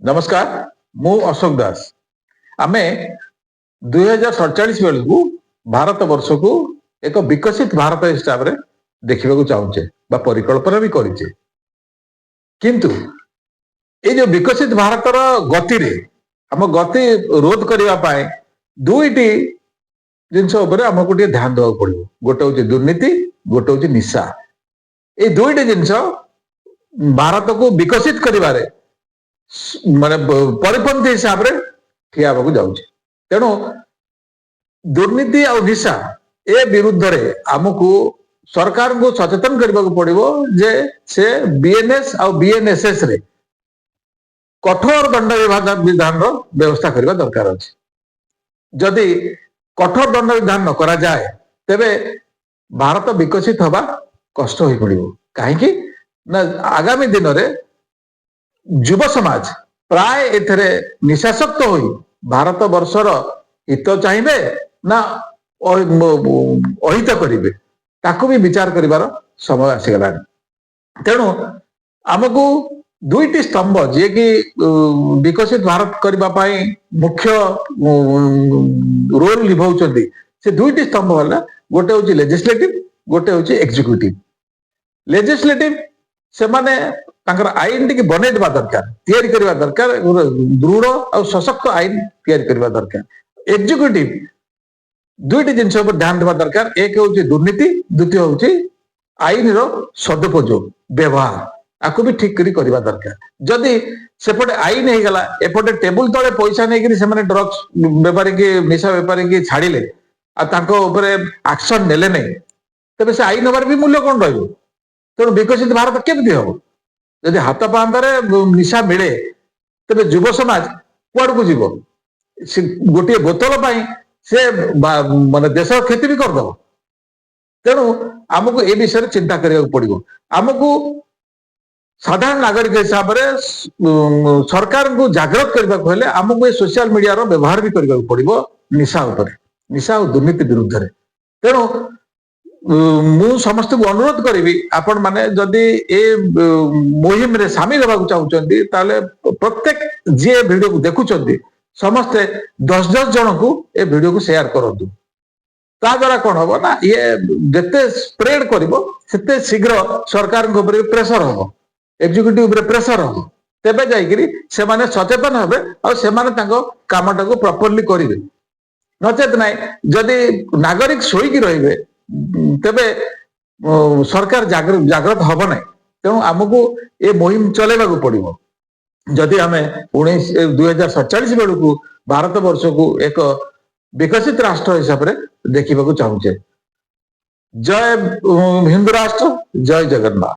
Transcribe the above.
नमस्कार मु अशोक दास आमे 2047 बेलू भारत वर्ष को एक विकसित भारत हिसाब रे देखा चाहूचे परिकल्पना भी करिचे किंतु ये जो विकसित भारत गति रे आम गति रोध करने दुईटी जिनस आमको ध्यान देवा पड़ो गोटे हूँ दुर्नीति गोटे हूँ निशा ये दुईटी जिनस भारत को विकसित करिबारे माने परिपंथी हिसाब रे ठिया को जाउचे तेणु दुर्नीति और निशा ए विरुद्ध रे आमको सरकार को सचेतन करने को पड़ो जे से बीएनएस और बीएनएसएस रे कठोर दंड विधान व्यवस्था करने दरकार अच्छे जदि कठोर दंड विधान न करा जाए तेबे भारत विकसित हवा कष्ट हो पड़ो कहीं ना आगामी दिन में युव समाज प्राय एथरे निशासक्त हो भारत वर्षर हित चाहिए ना अहित करेंगे ताकू भी विचार करिवार समय आसीगला तेणु आमको दुईटी स्तंभ जे कि विकसित भारत करने मुख्य रोल निभाउछन्ती से दुईटी स्तंभ वाला गोटे हूँ लेजिस्लेटिव गोटे हूँ एग्जीक्यूटिव लेजिस्लेटिव से माने तांकर आईन टी बने दरकार तैयारी करबा दरकार दृढ़ और सशक्त आईन तैयारी करबा दरकार एग्जीक्यूटिव दुईटी जिनस पर ध्यान देवा दरकार एक हूँ दुर्नीति द्वितीय हूँ आईन रो सदुपयोग व्यवहार आपको भी ठीक करी करबा दरकार जदि सेपटे आईन हो गला एपटे टेबुल तले पैसा नहीं ड्रग्स बेपारी की निशा बेपारी की छाड़िले एक्शन नेले नहीं तेज से आईन हबार भी मूल्य कौन रही तेणु विकसित भारत केमती हम जदि हाथ पाहांतारे निशा मिले तेरे युव समाज कुआड़ को जीव गोटे बोतल से माने देश क्षति भी करदब तेणु आमको ए विषय चिंता करने पड़ो आमको साधारण नागरिक हिसाब से सरकार को जागृत करने आमको ये सोशल मीडिया रो व्यवहार भी करने पड़ो निशा निशा और दुर्नीति विरुद्ध रे तेणु मु समस्त को अनुरोध करी आपण माने जदि ए मुहिम रे शामिल होगा चाहते ताले प्रत्येक जी वीडियो को देखुं समस्ते 10-10 जन को ए वीडियो को शेयर करंतु ता द्वारा कौन हम ना ये जिते स्प्रेड करते शीघ्र सरकार प्रेसर हम एग्जीक्यूटिव प्रेसर हम तेबे जाइकरी से माने सचेतन हेबे और से माने कामटा को प्रॉपर्ली करेंगे नचेत ना जदि नागरिक शोईकी रहिबे तेबे सरकार जागृत हम ना तेणु आमको ये मुहिम चलेगा पड़ो जदि आम 2047 बेलू भारत वर्ष को एक विकसित राष्ट्र हिसाब से देखा चाहूचे जय हिंदू राष्ट्र जय जगन्नाथ।